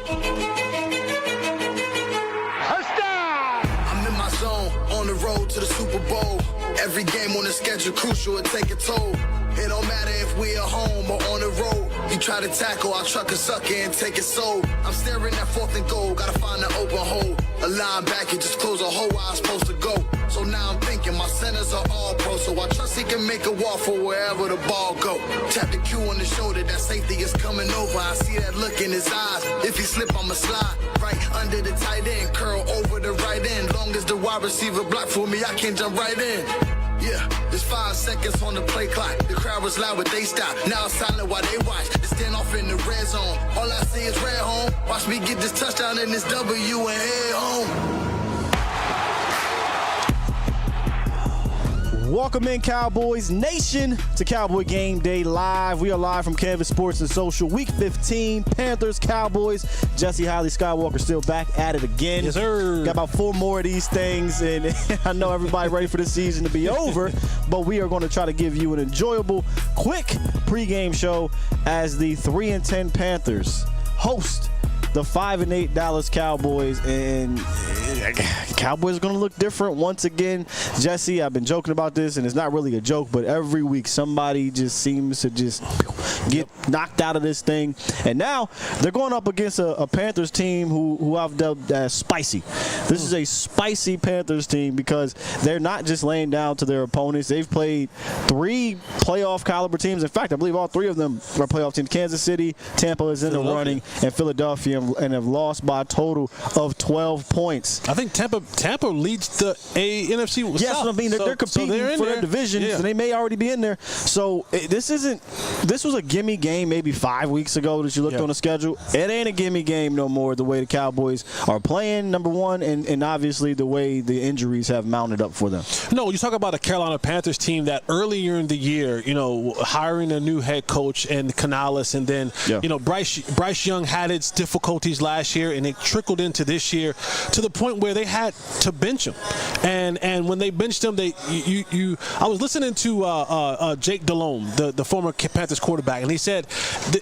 I'm in my zone, on the road to the Super Bowl. Every game on the schedule crucial, it take a toll. It don't matter if we at home or on the road. You try to tackle, I'll truck a sucker and take it soul. I'm staring at 4th and goal, gotta find an open hole. A linebacker just close a hole where I'm supposed to go. So now I'm thinking my centers are all pro, so I trust he can make a walk for wherever the ball go. Tap the cue on the shoulder, that safety is coming over. I see that look in his eyes. If he slip, I'ma slide right under the tight end, curl over the right end. Long as the wide receiver block for me, I can jump right in. Yeah, there's 5 seconds on the play clock. The crowd was loud, but they stopped. Now it's silent while they watch. They stand off in the red zone. All I see is red home. Watch me get this touchdown and this W and head home. Welcome in, Cowboys Nation, to Cowboy Game Day Live. We are live from Canvas Sports and Social. Week 15, Panthers, Cowboys. Jesse Holley Skywalker still back at it again. Yes, sir. Got about 4 more of these things, and I know everybody ready for the season to be over, but we are going to try to give you an enjoyable, quick pregame show as the 3-10 Panthers host the 5-8 Dallas Cowboys, and Cowboys are going to look different once again. Jesse, I've been joking about this, and it's not really a joke, but every week somebody just seems to just get knocked out of this thing. And now they're going up against a Panthers team who I've dubbed as spicy. This is a spicy Panthers team because they're not just laying down to their opponents. They've played 3 playoff caliber teams. In fact, I believe all 3 of them are playoff teams. Kansas City, Tampa is in the running, and Philadelphia, and have lost by a total of 12 points. I think Tampa leads the NFC South. Yes, I mean they're competing for their division, so they may already be in there. So this was a gimme game maybe 5 weeks ago that you looked on the schedule. It ain't a gimme game no more. The way the Cowboys are playing, number one, and obviously the way the injuries have mounted up for them. No, you talk about a Carolina Panthers team that earlier in the year, hiring a new head coach and Canales, and then Bryce Young had its difficulties last year, and it trickled into this year to the point where they had to bench him. And when they benched him, I was listening to Jake Delhomme, the former Panthers quarterback, and he said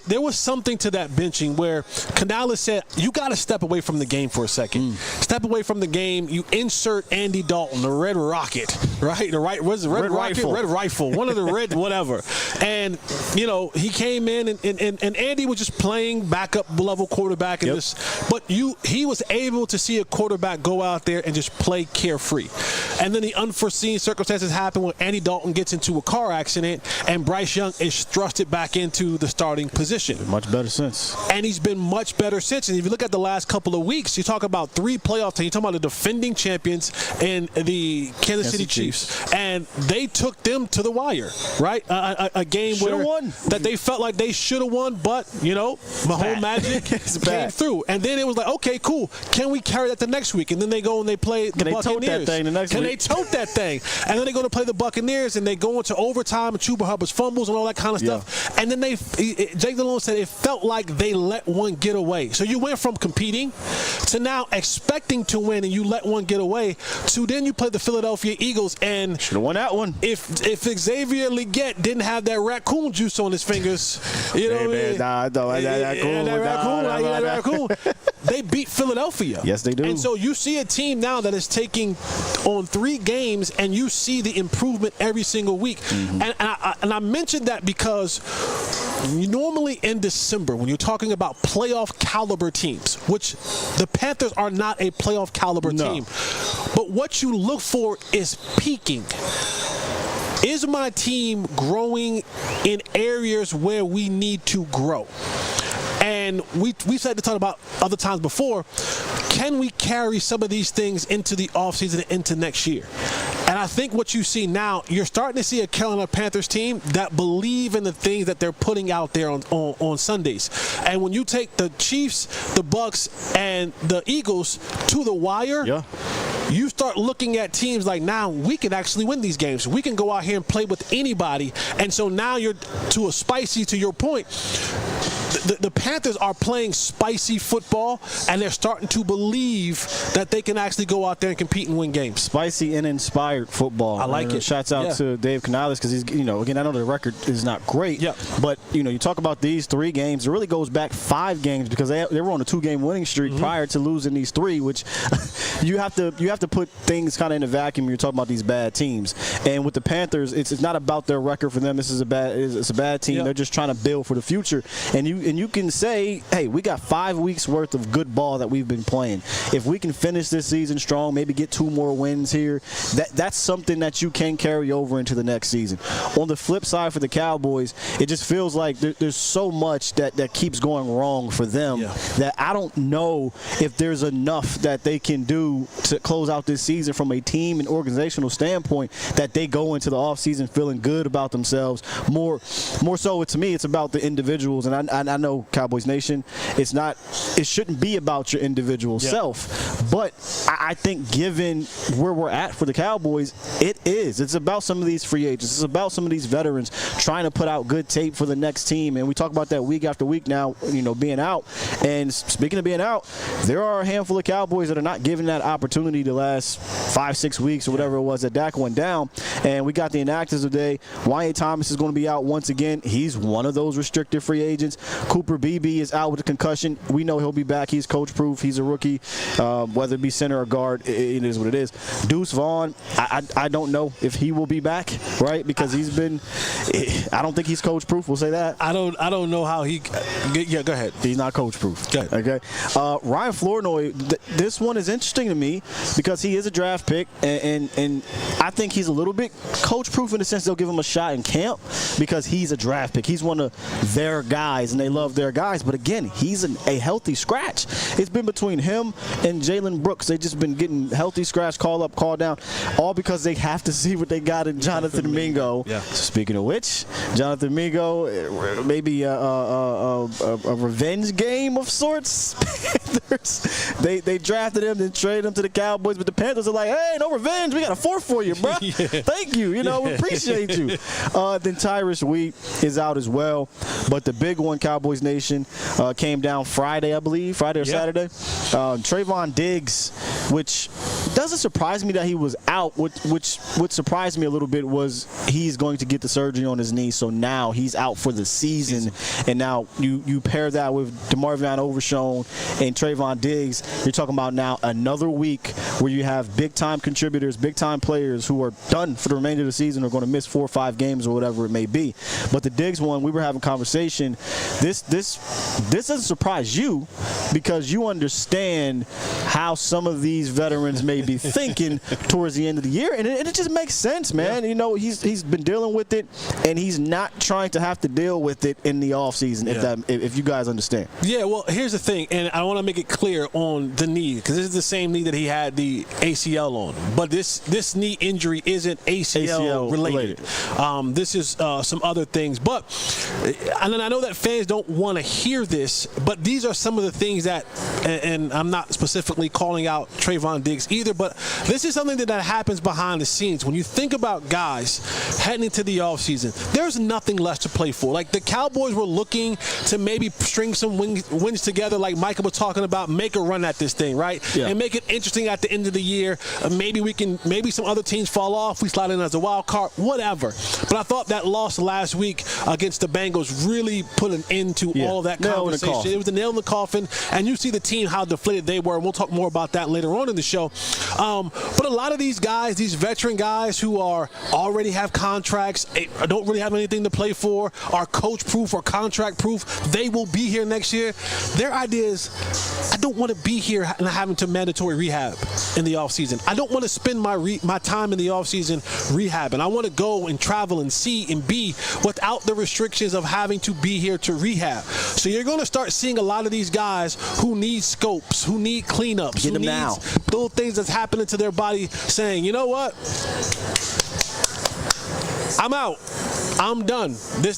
there was something to that benching where Canales said, you got to step away from the game for a second. Step away from the game. You insert Andy Dalton, the Red Rocket, right? Red Rifle, one of the red whatever. And he came in and Andy was just playing backup level quarterback in this, but he was able to see a quarterback go out there and just play carefree. And then the unforeseen circumstances happen when Andy Dalton gets into a car accident and Bryce Young is thrusted back into the starting position. Much better since. And he's been much better since. And if you look at the last couple of weeks, you talk about 3 playoff teams. You talk about the defending champions and the Kansas City Chiefs. And they took them to the wire, right? A game that they felt like they should have won, but, Mahomes magic came through. And then it was like, okay, cool. Can we carry that the next week? And then they go and they play the Buccaneers. Can they tote that thing the next week? Can they tote that thing? And then they go to play the Buccaneers, and they go into overtime and Chuba Hubbard's fumbles and all that kind of stuff. And then Jake Delhomme said it felt like they let one get away. So you went from competing to now expecting to win, and you let one get away, to then you play the Philadelphia Eagles, and should have won that one. If Xavier Legette didn't have that raccoon juice on his fingers, they beat Philadelphia. Yes, they do. And so you see a team now that is taking on 3 games, and you see the improvement every single week. And I mentioned that because normally in December, when you're talking about playoff caliber teams, which the Panthers are not a playoff caliber team, but what you look for is peaking. Is my team growing in areas where we need to grow? And we said to talk about other times before, can we carry some of these things into the offseason and into next year? And I think what you see now, you're starting to see a Carolina Panthers team that believe in the things that they're putting out there on Sundays. And when you take the Chiefs, the Bucks, and the Eagles to the wire, you start looking at teams like, now we can actually win these games. We can go out here and play with anybody. And so now you're to your point. the Panthers are playing spicy football, and they're starting to believe that they can actually go out there and compete and win games. Spicy and inspired football. I like it. Shouts out to Dave Canales because he's, again, I know the record is not great. Yeah. But, you talk about these 3 games. It really goes back 5 games because they were on a 2-game winning streak prior to losing these 3, which you have to put things kind of in a vacuum when you're talking about these bad teams. And with the Panthers, it's not about their record for them. This is it's a bad team. They're just trying to build for the future. And you can say, hey, we got 5 weeks worth of good ball that we've been playing. If we can finish this season strong, maybe get 2 more wins here, that's something that you can carry over into the next season. On the flip side for the Cowboys, it just feels like there's so much that keeps going wrong for them that I don't know if there's enough that they can do to close out this season from a team and organizational standpoint that they go into the offseason feeling good about themselves. More so, to me, it's about the individuals. And I know, Cowboys Nation, it shouldn't be about your individual self. But I think given where we're at for the Cowboys, it is. It's about some of these free agents. It's about some of these veterans trying to put out good tape for the next team. And we talk about that week after week now, being out. And speaking of being out, there are a handful of Cowboys that are not given that opportunity the last 5-6 weeks or whatever it was that Dak went down. And we got the inactives today. Wyatt Thomas is going to be out once again. He's one of those restricted free agents. Cooper Beebe is out with a concussion. We know he'll be back. He's coach-proof. He's a rookie. Whether it be center or guard, it is what it is. Deuce Vaughn, I don't know if he will be back, right? Because I don't think he's coach-proof. We'll say that. I don't know how he. Yeah, go ahead. He's not coach-proof. Go ahead. Okay. Ryan Flournoy, this one is interesting to me because he is a draft pick, and I think he's a little bit coach-proof in the sense they'll give him a shot in camp because he's a draft pick. He's one of their guys, and they love their guys. But again, he's a healthy scratch. It's been between him and Jalen Brooks. They've just been getting healthy scratch, call up, call down, all because they have to see what they got in Jonathan Mingo. Yeah. Speaking of which, Jonathan Mingo, maybe a revenge game of sorts. They drafted him and traded him to the Cowboys, but the Panthers are like, hey, no revenge. We got a 4 for you, bro. Thank you. We appreciate you. Then Tyrus Wheat is out as well. But the big one, Cowboys Nation, came down Friday, I believe, Friday or Saturday. Trayvon Diggs, which doesn't surprise me that he was out. Which surprised me a little bit was he's going to get the surgery on his knee, so now he's out for the season. And now you pair that with DeMarvion Overshown and Trayvon Diggs, you're talking about now another week where you have big-time contributors, big-time players who are done for the remainder of the season or going to miss 4 or 5 games or whatever it may be. But the Diggs one, we were having a conversation. This doesn't surprise you because you understand how some of these veterans may be thinking towards the end of the year, and it just makes sense, man. He's been dealing with it, and he's not trying to have to deal with it in the offseason, if you guys understand. Yeah, well, here's the thing, and I want to make it clear on the knee, because this is the same knee that he had the ACL on. But this knee injury isn't ACL related. This is some other things. But, and I know that fans don't want to hear this, but these are some of the things that, and I'm not specifically calling out Trayvon Diggs either, but this is something that happens behind the scenes. When you think about guys heading into the offseason, there's nothing left to play for. Like the Cowboys were looking to maybe string some wins together, like Michael was talking about, make a run at this thing, right? Yeah. And make it interesting at the end of the year. Maybe some other teams fall off. We slide in as a wild card, whatever. But I thought that loss last week against the Bengals really put an end to all of that conversation. It was the nail in the coffin, and you see the team, how deflated they were, and we'll talk more about that later on in the show. But a lot of these guys, these veteran guys who already have contracts, don't really have anything to play for, are coach-proof or contract-proof, they will be here next year. Their idea is, I don't want to be here and having to mandatory rehab in the offseason. I don't want to spend my time in the offseason rehabbing. I want to go and travel and see and be without the restrictions of having to be here to rehab. So you're going to start seeing a lot of these guys who need scopes, who need cleanups, who need little things that's happening to their body saying, you know what? I'm out. I'm done.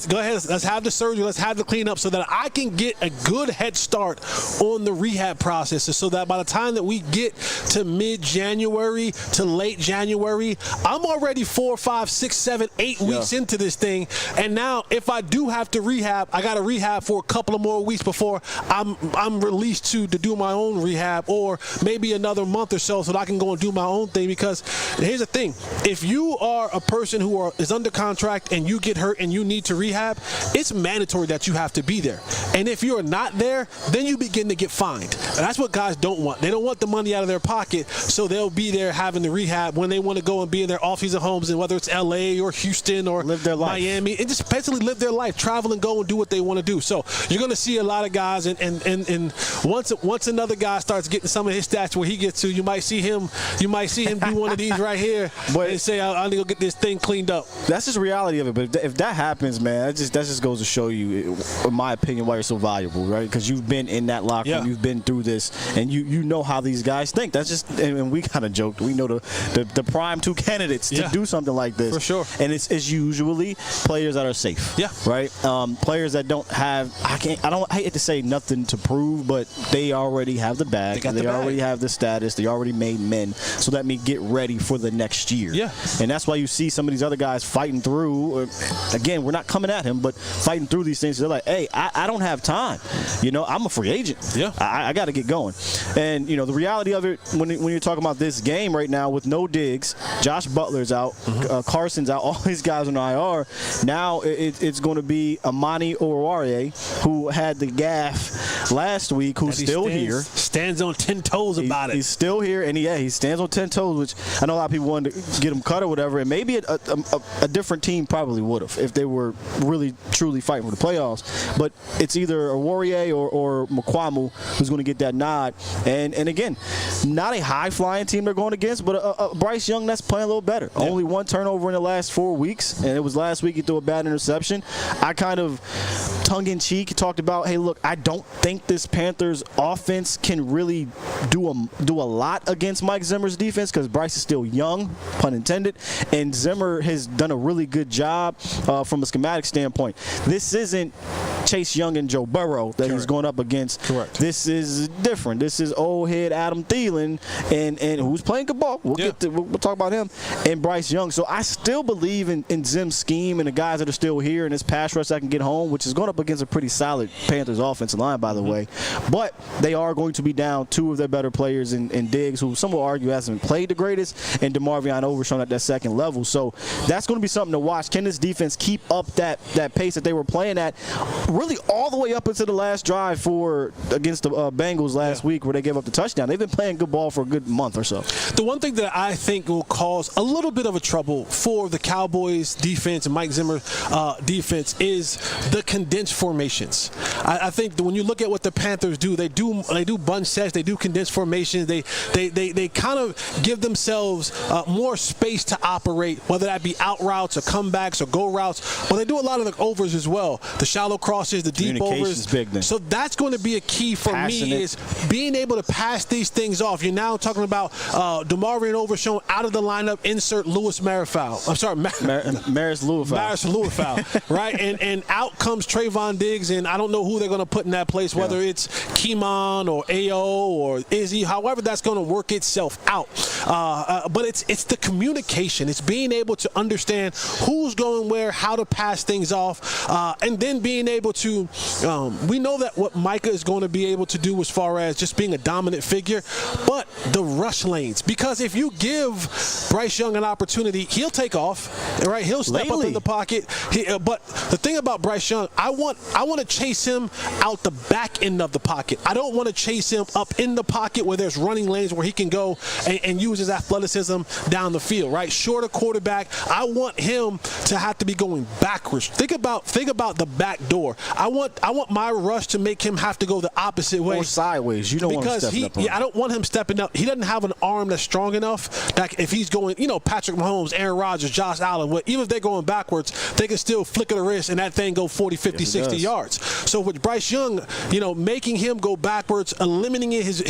Go ahead. Let's have the surgery. Let's have the cleanup so that I can get a good head start on the rehab process, so that by the time that we get to mid-January to late January, I'm already 4, 5, 6, 7, 8 weeks into this thing. And now, if I do have to rehab, I got to rehab for a couple of more weeks before I'm released to do my own rehab, or maybe another month or so that I can go and do my own thing. Because here's the thing: if you are a person who is under contract and you get hurt and you need to rehab, it's mandatory that you have to be there. And if you're not there, then you begin to get fined. And that's what guys don't want. They don't want the money out of their pocket, so they'll be there having the rehab when they want to go and be in their off-season homes, and whether it's LA or Houston or live their life. Miami, and just basically live their life, travel and go and do what they want to do. So you're going to see a lot of guys, and once another guy starts getting some of his stats where he gets to, you might see him do one of these right here and say, I need to go get this thing cleaned up. That's just the reality of it. But if that happens, man, that just goes to show you, in my opinion, why you're so valuable, right? Because you've been in that locker room, you've been through this, and you know how these guys think. That's just, and we kind of joked, we know the prime two candidates to do something like this. For sure. And it's usually players that are safe. Yeah. Right? Players that don't have, I hate to say nothing to prove, but they already have the bag. They already have the status. They already made men. So that means get ready for the next year. Yeah. And that's why you see some of these other guys fighting through. Again, we're not coming at him, but fighting through these things. They're like, hey, I don't have time. You know, I'm a free agent. Yeah. I got to get going. And, you know, the reality of it, when you're talking about this game right now with no Diggs, Josh Butler's out, Carson's out, all these guys on IR. Now it's going to be Amani Oruwariye, who had the gaff last week, who's still here. Stands on 10 toes about it. He's still here, and he stands on 10 toes, which I know a lot of people wanted to get him cut or whatever, and maybe a different team probably would have if they were really, truly fighting for the playoffs. But it's either Oruwariye or Mukwamu who's going to get that nod. And again, not a high-flying team they're going against, but a Bryce Young that's playing a little better. Yeah. Only one turnover in the last 4 weeks, and it was last week he threw a bad interception. I kind of tongue-in-cheek talked about, hey, look, I don't think this Panthers offense can really do a lot against Mike Zimmer's defense because Bryce is still young, pun intended, and Zimmer has done a really good job from a schematic standpoint. This isn't Chase Young and Joe Burrow that he's going up against. Correct. This is different. This is old head Adam Thielen, and who's playing good ball. We'll talk about him, and Bryce Young. So I still believe in Zim's scheme and the guys that are still here and this pass rush that can get home, which is going up against a pretty solid Panthers offensive line, by the way. But they are going to be down two of their better players in Diggs, who some will argue hasn't played the greatest, and DeMarvion Overshown at that second level. So that's going to be something to watch. Can this defense keep up that pace that they were playing at really all the way up into the last drive against the Bengals last week where they gave up the touchdown? They've been playing good ball for a good month or so. The one thing that I think will cause a little bit of a trouble for the Cowboys defense and Mike Zimmer defense is the condensed formations. I think that when you look at what the Panthers do, they do bunch sets, they do condensed formations, they kind of give themselves more space to operate, whether that be out routes or comebacks or go routes. But they do a lot of the overs as well, the shallow crosses, the deep overs. Big then. So that's going to be a key for me is being able to pass these things off. You're now talking about DeMarvion Overshown out of the lineup, insert Louis Marifal. I'm sorry, Maris Louifau, right? And out comes Trayvon Diggs, and I don't know who they're going to put in that place, whether it's Keemon or AO or Izzy, however that's going to work itself out. But it's the communication. It's being able to understand who's going where, how to pass things off, and then being able to we know that what Micah is going to be able to do as far as just being a dominant figure, but the rush lanes. Because if you give Bryce Young an opportunity, he'll take off, right? He'll step up in the pocket. But the thing about Bryce Young, I want to chase him out the back end of the pocket. I don't want to chase him up in the pocket where there's running lanes where he can go and use his athleticism down the field, right? Shorter quarterback. I want him to have to be going backwards. Think about the back door. I want my rush to make him have to go the opposite way. Or sideways. You don't want him stepping up. I don't want him stepping up. He doesn't have an arm that's strong enough that if he's going, Patrick Mahomes, Aaron Rodgers, Josh Allen, even if they're going backwards, they can still flick of the wrist and that thing go 40, 50, 60 yards. So with Bryce Young, making him go backwards, eliminating his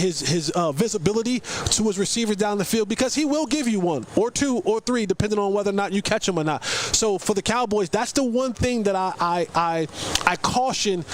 visibility to his receivers down the field, because he will give you 1 or 2 or 3 depending on whether or not you catch him or not. So for the Cowboys, that's the one thing that I caution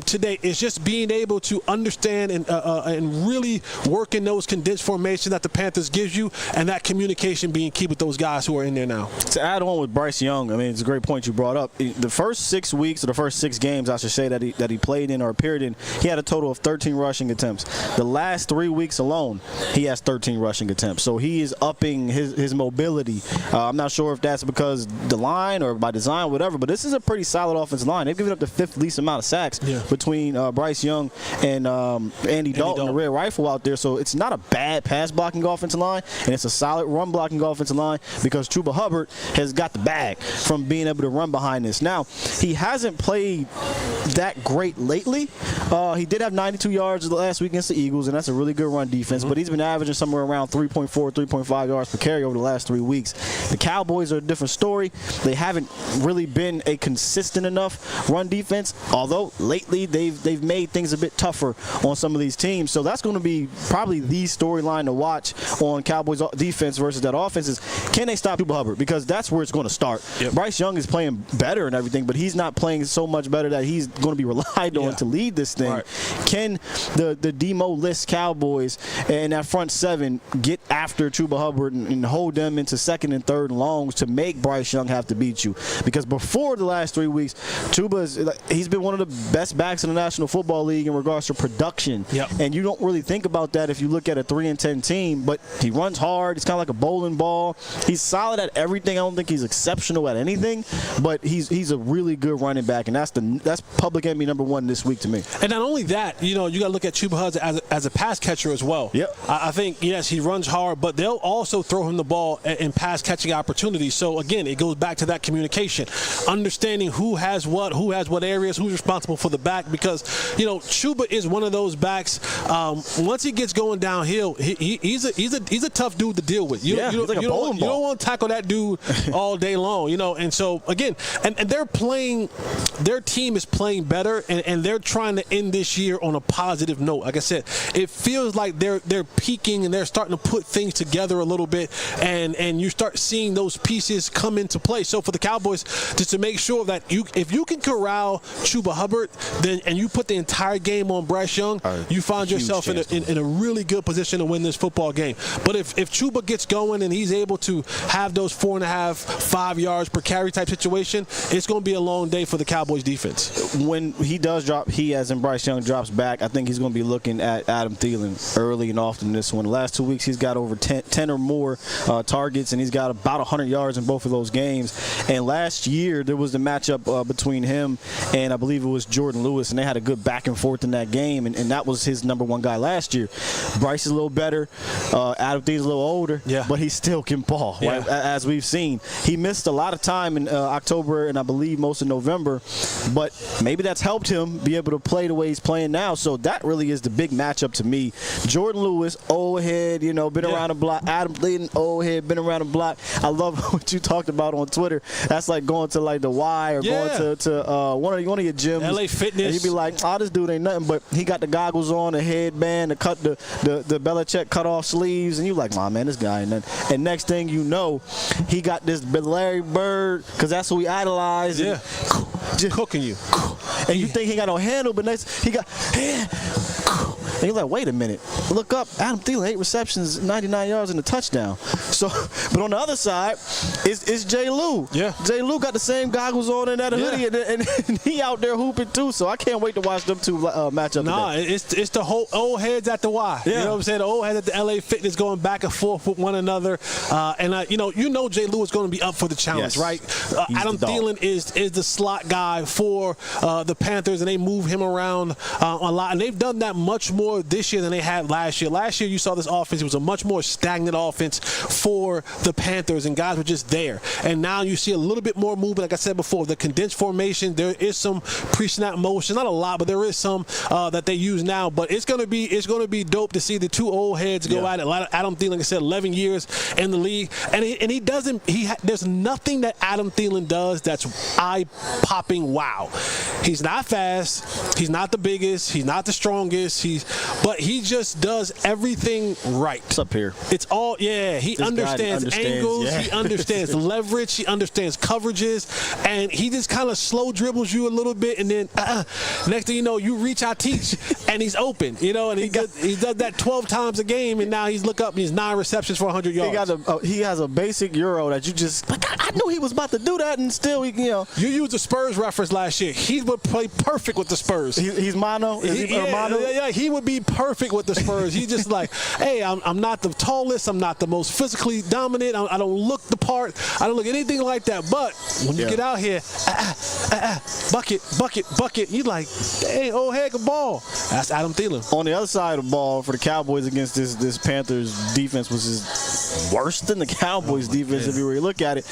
today, is just being able to understand and really work in those condensed formations that the Panthers gives you, and that communication being key with those guys who are in there now. To add on with Bryce Young, I mean, it's a great point you brought up. The first 6 weeks, or the first 6 games, I should say, that he played in or appeared in, he had a total of 13 rushing attempts. The last 3 weeks alone, he has 13 rushing attempts. So he is upping his mobility. I'm not sure if that's because the line or by design, whatever, but this is a pretty solid offensive line. They've given up the 5th least amount of sacks between Bryce Young and Andy Dalton, the Red Rifle out there. So it's not a bad pass blocking offensive line, and it's a solid run blocking offensive line, because Chuba Hubbard has got the bag from being able to run behind this. Now, he hasn't played that great lately. He did have 92 yards last week against the Eagles, and that's a really good run defense, but he's been averaging somewhere around 3.4, 3.5 yards per carry over the last 3 weeks. The Cowboys are a different story. They haven't really been a consistent enough run defense, although lately they've made things a bit tougher on some of these teams. So that's going to be probably the storyline to watch on Cowboys defense versus that offense, is can they stop Chuba Hubbard? Because that's where it's going to start. Bryce Young is playing better and everything, but he's not playing so much better that he's going to be relied on to lead this thing. Can the Demo list Cowboys and that front 7 get after Chuba Hubbard and hold them into 2nd and 3rd and longs to make Bryce Young have to beat you? Because before the last 3 weeks, he's been one of the best backs in the National Football League in regards to production. And you don't really think about that if you look at a 3-10 team, but he runs hard. He's kind of like a bowling ball. He's solid at everything. I don't think he's exceptional at anything, but he's a really good running back, and that's public enemy number 1 this week to me. And not only that, you got to look at Chuba Hubbard as a pass catcher as well. I think, yes, he runs hard, but they'll also throw him the ball in pass catching opportunities. So again, it goes back to that communication, understanding who has what areas, who's responsible for the back, because Chuba is one of those backs. Once he gets going downhill, he's a tough dude to deal with. You don't want to tackle that dude all day long, And so again, and their team is playing better, and they're trying to end this year on a positive note. Like I said, it feels like they're peaking and they're starting to put things together a little bit, and you start seeing those pieces come into play. So for the Cowboys, just to make sure that if you can corral Chuba Hubbard, and you put the entire game on Bryce Young, you find yourself in a really good position to win this football game. But if Chuba gets going and he's able to have those 4.5, 5 yards per carry type situation, it's going to be a long day for the Cowboys defense. When he does drop, as in Bryce Young drops back, I think he's going to be looking at Adam Thielen early and often this one. The last 2 weeks, he's got over 10 or more targets, and he's got about 100 yards in both of those games. And last year, there was the matchup between him and I believe it was Jordan Lewis, and they had a good back and forth in that game, and that was his number 1 guy last year. Bryce is a little better. Adam Thielen's a little older, but he still can ball, right? As we've seen. He missed a lot of time in October and I believe most of November, but maybe that's helped him be able to play the way he's playing now. So that really is the big matchup to me. Jordan Lewis, old head, been around the block. Adam Thielen, old head, been around the block. I love what you talked about on Twitter. That's like going to like the Y or going to one of your gyms. LA Fitness. And you'd be like, this dude ain't nothing, but he got the goggles on, the headband, the Belichick cut off sleeves, and you're like, man, this guy ain't nothing. And next thing you know, he got this Larry Bird, because that's who we idolize. Yeah. Just cooking you. And you think he got no handle, but next he got hand. And you're like, wait a minute. Look up. Adam Thielen, 8 receptions, 99 yards, and a touchdown. So, but on the other side, it's Jay Lou. Jay Lou got the same goggles on and that hoodie, and he out there hooping too. So I can't wait to watch them two match up. It's the whole old heads at the Y. You know what I'm saying? The old heads at the LA Fitness going back and forth with one another. And you know Jay Lou is going to be up for the challenge, right? Adam Thielen is the slot guy for the Panthers, and they move him around a lot, and they've done that much more more this year than they had last year. Last year, you saw this offense. It was a much more stagnant offense for the Panthers, and guys were just there. And now you see a little bit more movement. Like I said before, the condensed formation, there is some pre-snap motion. Not a lot, but there is some that they use now. But it's going to be dope to see the two old heads go at it. Adam Thielen, like I said, 11 years in the league. And there's nothing that Adam Thielen does that's eye-popping wow. He's not fast. He's not the biggest. He's not the strongest. But he just does everything right. It's up here. It's all, yeah. He understands angles. Yeah. He understands leverage. He understands coverages. And he just kind of slow dribbles you a little bit. And then next thing you know, you reach out teach. And he's open. And he does that 12 times a game. And now he's 9 receptions for 100 yards. He has a basic Euro that you just, I knew he was about to do that. And still, You used the Spurs reference last year. He would play perfect with the Spurs. He's mono? Yeah, he would be perfect with the Spurs. He's just like, hey, I'm not the tallest. I'm not the most physically dominant. I don't look the part. I don't look anything like that. But when you get out here, bucket, you're like, hey, old heck of ball. That's Adam Thielen. On the other side of the ball for the Cowboys against this Panthers defense, which is worse than the Cowboys defense if you really look at it.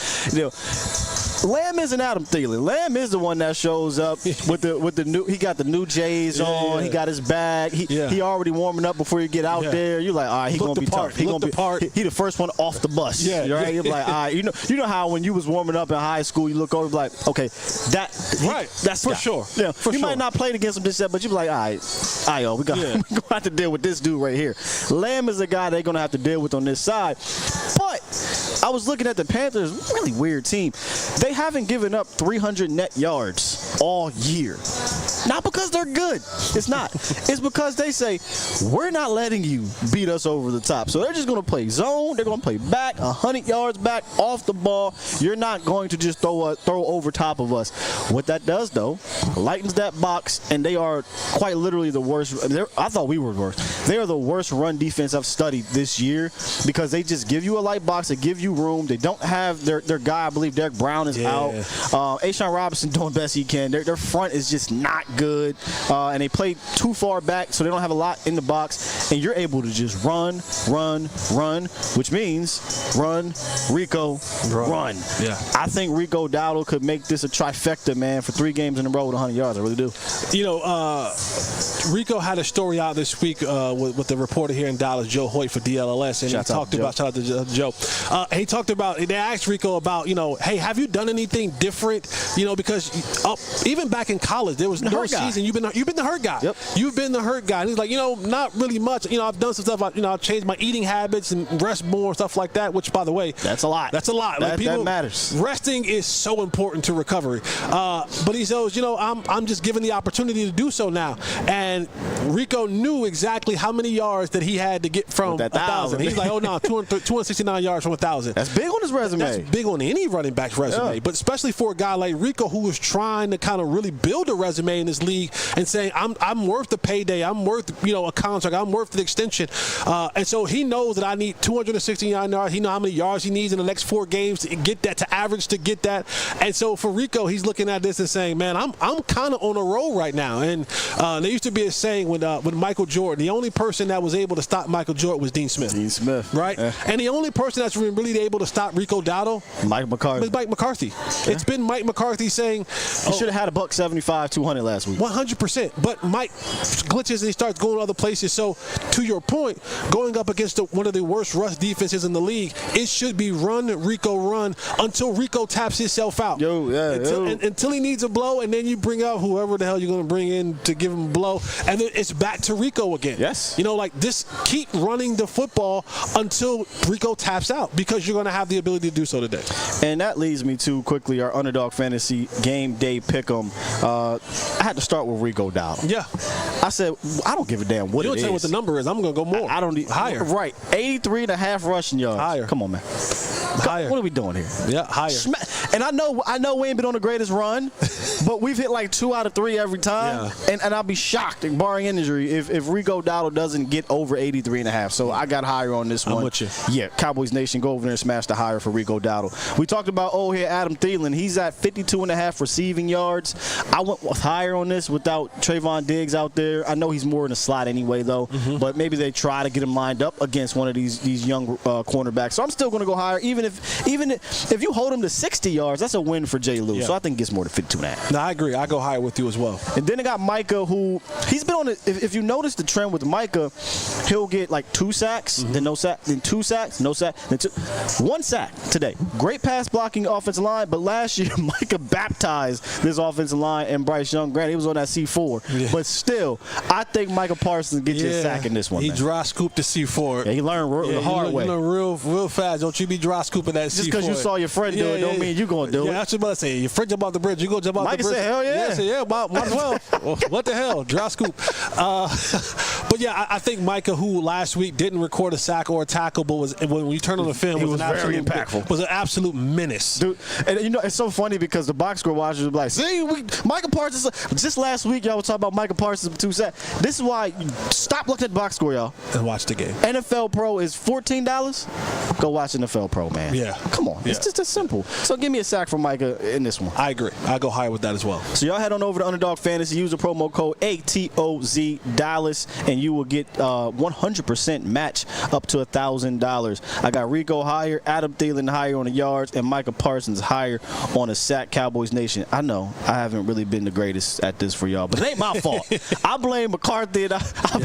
Lamb isn't Adam Thielen. Lamb is the one that shows up with the new. He got the new J's on. Yeah. He got his bag. He already warming up before you get out there. You're like, all right, he gonna be tough. He gonna be part. He the first one off the bus. Yeah, right. You're like, all right, you know how when you was warming up in high school, you look over like, okay, that's for sure. Yeah, you might not played against him this year, but you be like, all right, we gonna have to deal with this dude right here. Lamb is the guy they're gonna have to deal with on this side, but. I was looking at the Panthers, really weird team. They haven't given up 300 net yards all year. Not because they're good. It's not. It's because they say, we're not letting you beat us over the top. So they're just going to play zone. They're going to play back, 100 yards back, off the ball. You're not going to just throw over top of us. What that does, though, lightens that box, and they are quite literally the worst. I thought we were worse. They are the worst run defense I've studied this year because they just give you a light box. They give you room. They don't have their guy, I believe Derek Brown is out. A'Shawn Robinson doing best he can. Their front is just not good. And they play too far back, so they don't have a lot in the box. And you're able to just run, which means run, Rico, run. Yeah. I think Rico Dowdle could make this a trifecta, man, for 3 games in a row with 100 yards. I really do. Rico had a story out this week with the reporter here in Dallas, Joe Hoyt for DLLS, and shout out to Joe. He talked about, they asked Rico about, hey, have you done anything different? Because even back in college, there was no season. You've been the hurt guy. Yep. You've been the hurt guy. And he's like, not really much. I've done some stuff. I've changed my eating habits and rest more, stuff like that, which, by the way, that's a lot. That matters. Resting is so important to recovery. But he says, I'm just given the opportunity to do so now. And Rico knew exactly how many yards that he had to get from 1,000. He's like, oh, no, 269 yards from 1,000. That's big on his resume. That's big on any running back's resume. Yeah. But especially for a guy like Rico who was trying to kind of really build a resume in this league and saying, I'm worth the payday. I'm worth, a contract. I'm worth the extension. And so he knows that I need 269 yards. He knows how many yards he needs in the next 4 games to get that, to average to get that. And so for Rico, he's looking at this and saying, man, I'm kind of on a roll right now. And there used to be a saying with Michael Jordan, the only person that was able to stop Michael Jordan was Dean Smith. Right? And the only person that's really able to stop Rico Dowdle, Mike McCarthy. Yeah. It's been Mike McCarthy saying he should have had a $175, 200 last week. 100%. But Mike glitches and he starts going other places. So to your point, going up against one of the worst rush defenses in the league, it should be run, Rico, run until Rico taps himself out. Until he needs a blow, and then you bring out whoever the hell you're going to bring in to give him a blow, and then it's back to Rico again. Yes. Like this, keep running the football until Rico taps out, because you're going to have the ability to do so today. And that leads me to quickly our Underdog Fantasy game day pick'em. I had to start with Rico Dowdle. Yeah. I said, I don't give a damn what it is. You don't tell me what the number is. I'm going to go more. I don't need higher. Right. 83.5 rushing yards. Higher. Come on, man. Higher. What are we doing here? Yeah, higher. And I know we ain't been on the greatest run, but we've hit like 2 out of 3 every time, and I'll be shocked, barring injury, if Rico Dowdle doesn't get over 83.5. So I got higher on this one. I'm with you. Yeah, Cowboys Nation, go over there and smash the higher for Rico Dowdle. We talked about here Adam Thielen. He's at 52.5 receiving yards. I went higher on this without Trayvon Diggs out there. I know he's more in a slot anyway, though, but maybe they try to get him lined up against one of these young cornerbacks. So I'm still going to go higher, even if you hold him to 60 yards, that's a win for Jay Lou. So I think he gets more than 52.5. No, I agree. I go higher with you as well. And then they got Micah, who he's been on it. If you notice the trend with Micah, he'll get like 2 sacks, then no sack, then 2 sacks, no sack, then 1 sack today. Great pass blocking offensive line, but last year Micah baptized this offensive line and Bryce Young. Granted, he was on that C4, but still, I think Micah Parsons gets you a sack in this one. He man. dry scooped the C4. Yeah, he learned the hard way. You learn real fast. Don't you be dry scooping that C4. Just because you saw your friend do it, don't mean you're going to do it. Yeah, that's what I'm about to say. Your friend jump off the bridge, you go jump off the bridge. Micah said, hell yeah. Yeah, might as well. What the hell? Dry scoop. But yeah, I think Micah, who last week didn't record a sack or a tackle, but when you turn on the film, was very impactful. Was an absolute menace. Dude, and you know, it's so funny because the box score watchers will be like, see, Micah Parsons, just last week, y'all was talking about Micah Parsons with 2 sacks. This is why, stop looking at the box score, y'all. And watch the game. NFL Pro is $14. Go watch NFL Pro, man. Yeah. Come on. It's just as simple. So give me a sack from Micah in this one. I agree. I go higher with that as well. So y'all head on over to Underdog Fantasy, use the promo code ATOZDALLAS, and you will get 100% match up to $1,000. I got Rico higher, Adam Thielen higher on the yards, and Micah Parsons higher on a sack. Cowboys Nation, I know I haven't really been the greatest at this for y'all, but it ain't my fault. I blame McCarthy and I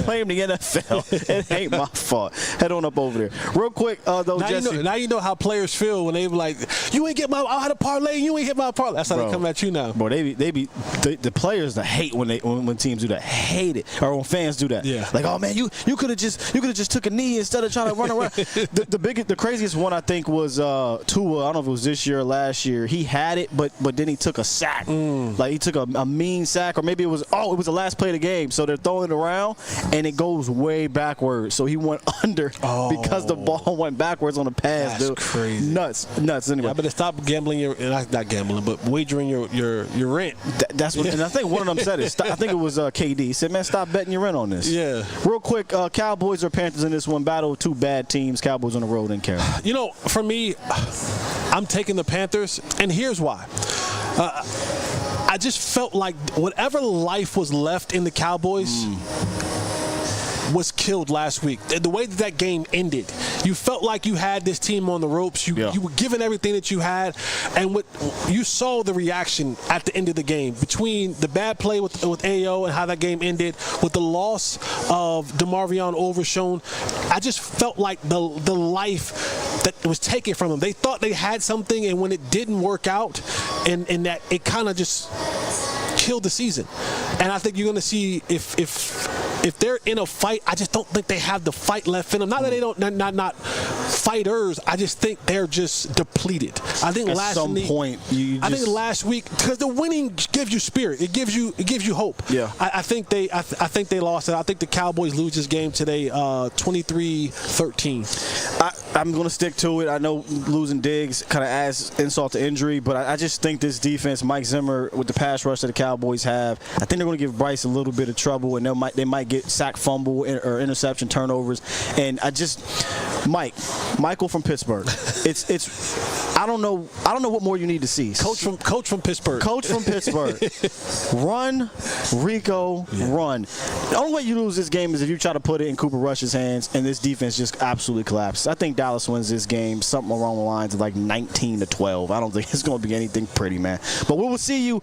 blame the NFL. It ain't my fault. Head on up over there. Real quick, though, Jesse. Now you know how players feel when they be like, you ain't get I had a parlay, you ain't hit my parlay. That's how they come at you now. Bro, the players that hate when teams do that. Hate it. Or when fans do that. Yeah. Like, oh man, you could have just took a knee instead of trying to run around. the craziest one I think was Tua. I don't know if it was this year or last year. He had it, but then he took a sack. Like he took a mean sack, or maybe it was the last play of the game. So they're throwing it around and it goes way backwards. So he went under because the ball went backwards on the pass. That's dude. crazy. Nuts. Anyway, I better stop gambling not gambling, but wagering your rent. That's what. And I think one of them said it. I think it was KD. He said, "Man, stop betting your rent on this." Yeah. Real quick, Cowboys or Panthers in this one? Battle of 2 bad teams. Cowboys on the road in Carolina. You know, for me, I'm taking the Panthers, and here's why. I just felt like whatever life was left in the Cowboys was killed last week. The way that game ended, you felt like you had this team on the ropes. You were given everything that you had, and you saw the reaction at the end of the game between the bad play with AO and how that game ended, with the loss of DeMarvion Overshown. I just felt like the life that was taken from them. They thought they had something, and when it didn't work out, and that it kind of just killed the season. And I think you're going to see if they're in a fight, I just don't think they have the fight left in them. Not that they don't, not fighters. I just think they're just depleted. I think at some point, I think last week, because the winning gives you spirit. It gives you hope. Yeah. I think they lost it. I think the Cowboys lose this game today, 23-13. I'm going to stick to it. I know losing Diggs kind of adds insult to injury, but I just think this defense, Mike Zimmer, with the pass rush that the Cowboys have, I think they're going to give Bryce a little bit of trouble, and they might get sack, fumble, or interception, turnovers. And Michael from Pittsburgh. I don't know what more you need to see. Coach from Pittsburgh. Coach from Pittsburgh. Run, Rico, run. The only way you lose this game is if you try to put it in Cooper Rush's hands and this defense just absolutely collapses. I think Dallas wins this game something along the lines of like 19-12. I don't think it's going to be anything pretty, man. But we will see you